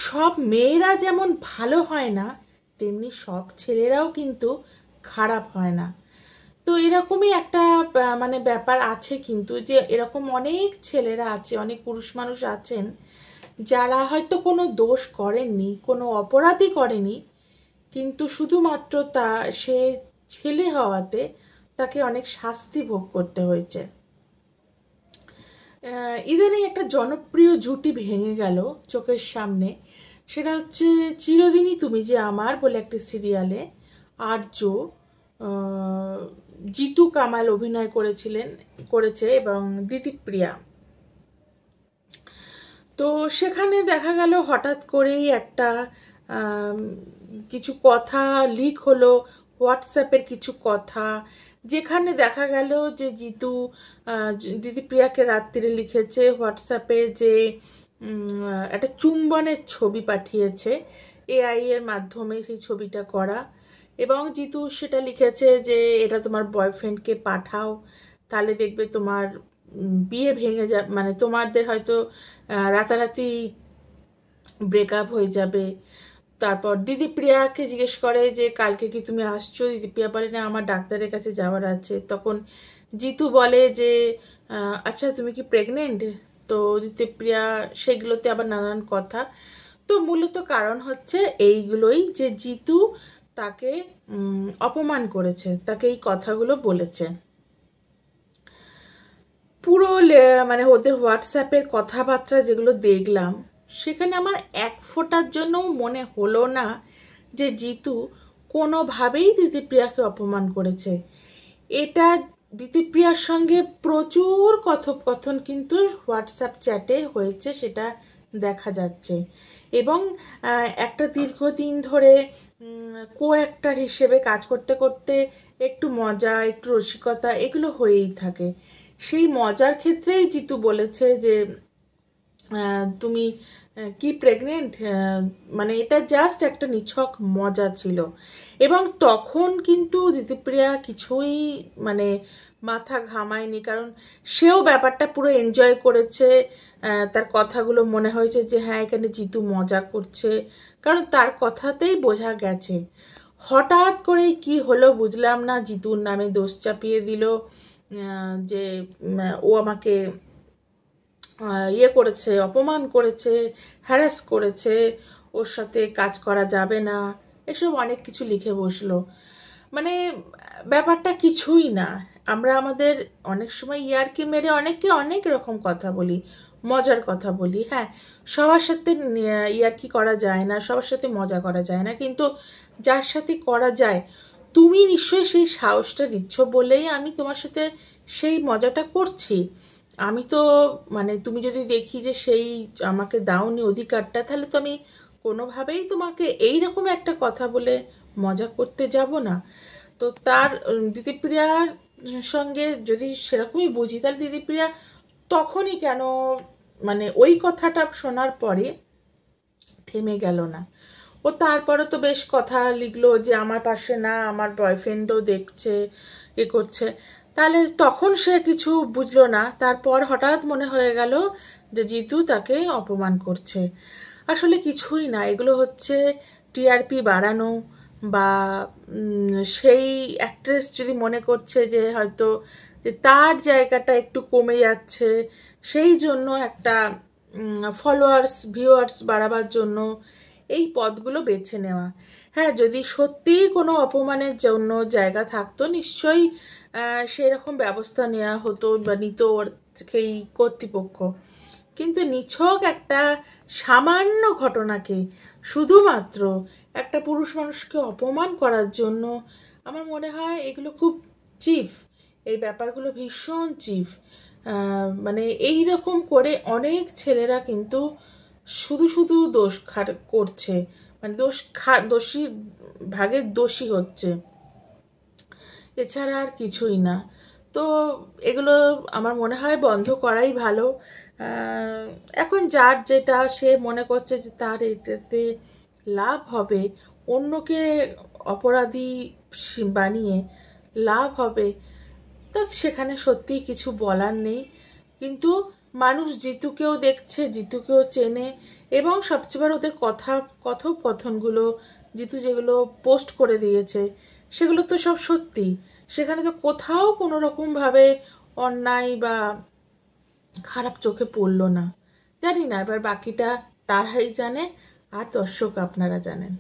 সব মেয়েরা যেমন ভালো হয় না, তেমনি সব ছেলেরাও কিন্তু খারাপ হয় না। তো এরকমই একটা মানে ব্যাপার আছে, কিন্তু যে এরকম অনেক ছেলেরা আছে, অনেক পুরুষ মানুষ আছেন যারা হয়তো কোনো দোষ করেননি, কোনো অপরাধী করেনি, কিন্তু শুধুমাত্র সে ছেলে হওয়াতে তাকে অনেক শাস্তি ভোগ করতে হয়েছে। ইদানিং একটা জনপ্রিয় জুটি ভেঙে গেল চোখের সামনে, সেটা হচ্ছে চিরদিনই তুমি যে আমার বলে একটি সিরিয়ালে আর্য জিতু কামাল অভিনয় করেছে এবং দিতিপ্রিয়া। তো সেখানে দেখা গেল হঠাৎ করেই একটা কিছু কথা লিক হলো, হোয়াটসঅ্যাপের কিছু কথা, যেখানে দেখা গেল যে জিতু দিতিপ্রিয়াকে রাত্রিরে লিখেছে হোয়াটসঅ্যাপে যে একটা চুম্বনের ছবি পাঠিয়েছে, এআই এর মাধ্যমে সেই ছবিটা করা, এবং জিতু সেটা লিখেছে যে এটা তোমার বয়ফ্রেন্ডকে পাঠাও, তাহলে দেখবে তোমার বিয়ে ভেঙে যাবে, মানে তোমাদের হয়তো রাতারাতি ব্রেকআপ হয়ে যাবে। তারপর দিদিপ্রিয়াকে জিজ্ঞেস করে যে কালকে কি তুমি আসছো? দিদিপ্রিয়া বলে না, আমার ডাক্তারের কাছে যাওয়ার আছে। তখন জিতু বলে যে আচ্ছা তুমি কি প্রেগনেন্ট? তো দিদিপ্রিয়া সেগুলোতে আবার নানান কথা। তো মূলত কারণ হচ্ছে এইগুলোই, যে জিতু তাকে অপমান করেছে, তাকে এই কথাগুলো বলেছে। পুরো মানে ওদের হোয়াটসঅ্যাপের কথাবার্তা যেগুলো দেখলাম, সেখানে আমার এক ফোঁটার জন্যও মনে হলো না যে জিতু কোনোভাবেই দিতিপ্রিয়াকে অপমান করেছে। এটা দিতিপ্রিয়ার সঙ্গে প্রচুর কথোপকথন কিন্তু হোয়াটসঅ্যাপ চ্যাটে হয়েছে, সেটা দেখা যাচ্ছে। এবং একটা দীর্ঘদিন ধরে কো অ্যাক্টর হিসেবে কাজ করতে করতে একটু মজা, একটু রসিকতা এগুলো হয়েই থাকে। সেই মজার ক্ষেত্রেই জিতু বলেছে যে তুমি কি প্রেগনেন্ট, মানে এটা জাস্ট একটা নিছক মজা ছিল। এবং তখন কিন্তু দিতিপ্রিয়া কিছুই মানে মাথা ঘামায়নি, কারণ সেও ব্যাপারটা পুরো এনজয় করেছে। তার কথাগুলো মনে হয়েছে যে হ্যাঁ এখানে জিতু মজা করছে, কারণ তার কথাতেই বোঝা গেছে। হঠাৎ করেই কি হলো বুঝলাম না, জিতুর নামে দোষ চাপিয়ে দিল যে ও আমাকে ইয়ে করেছে, অপমান করেছে, হ্যারাস করেছে, ওর সাথে কাজ করা যাবে না, এসব অনেক কিছু লিখে বসলো। মানে ব্যাপারটা কিছুই না। আমরা আমাদের অনেক সময় ইয়ার্কি মেরে অনেককে অনেক রকম কথা বলি, মজার কথা বলি। হ্যাঁ, সবার সাথে ইয়ার্কি করা যায় না, সবার সাথে মজা করা যায় না, কিন্তু যার সাথে করা যায় তুমি নিশ্চয়ই সেই সাহসটা দিচ্ছ বলেই আমি তোমার সাথে সেই মজাটা করছি। আমি তো মানে তুমি যদি দেখি যে সেই আমাকে দাওনি অধিকারটা, তাহলে তো আমি কোনোভাবেই তোমাকে এইরকম একটা কথা বলে মজা করতে যাব না। তো তার দিতিপ্রিয়ার সঙ্গে যদি সেরকমই বুঝি, তাহলে দিতিপ্রিয়া তখনই কেন মানে ওই কথাটা শোনার পরে থেমে গেল না? ও তারপরে তো বেশ কথা লিখলো যে আমার পাশে না, আমার বয়ফ্রেন্ডও দেখছে, এ করছে। তাহলে তখন সে কিছু বুঝলো না, তারপর হঠাৎ মনে হয়ে গেল যে জিতু তাকে অপমান করছে। আসলে কিছুই না, এগুলো হচ্ছে টিআরপি বাড়ানো, বা সেই অ্যাক্ট্রেস যদি মনে করছে যে হয়তো যে তার জায়গাটা একটু কমে যাচ্ছে, সেই জন্য একটা ফলোয়ার্স ভিউয়ার্স বাড়াবার জন্য এই পদগুলো বেছে নেওয়া। হ্যাঁ, যদি সত্যিই কোনো অপমানের জন্য জায়গা থাকতো, নিশ্চয়ই সেরকম ব্যবস্থা নেওয়া হতো বা নিত সেই কর্তৃপক্ষ। কিন্তু নিছক একটা সামান্য ঘটনাকে শুধুমাত্র একটা পুরুষ মানুষকে অপমান করার জন্য, আমার মনে হয় এগুলো খুব চিফ, এই ব্যাপারগুলো ভীষণ চিফ। মানে এই রকম করে অনেক ছেলেরা কিন্তু শুধু শুধু দোষ করছে, মানে দোষী ভাগের দোষী হচ্ছে, এছাড়া আর কিছুই না। তো এগুলো আমার মনে হয় বন্ধ করাই ভালো। এখন যার যেটা সে মনে করছে যে তার এটাতে লাভ হবে, অন্যকে অপরাধী বানিয়ে লাভ হবে, তো সেখানে সত্যিই কিছু বলার নেই। কিন্তু মানুষ জিতুকেও দেখছে, জিতুকেও চেনে, এবং সবচেয়ে বড় ওদের কথোপকথনগুলো জিতু যেগুলো পোস্ট করে দিয়েছে সেগুলো তো সব সত্যি। সেখানে তো কোথাও কোনো রকমভাবে অন্যায় বা খারাপ চোখে পড়লো না। জানি না, এবার বাকিটা তারাই জানে, আর দর্শক আপনারা জানেন।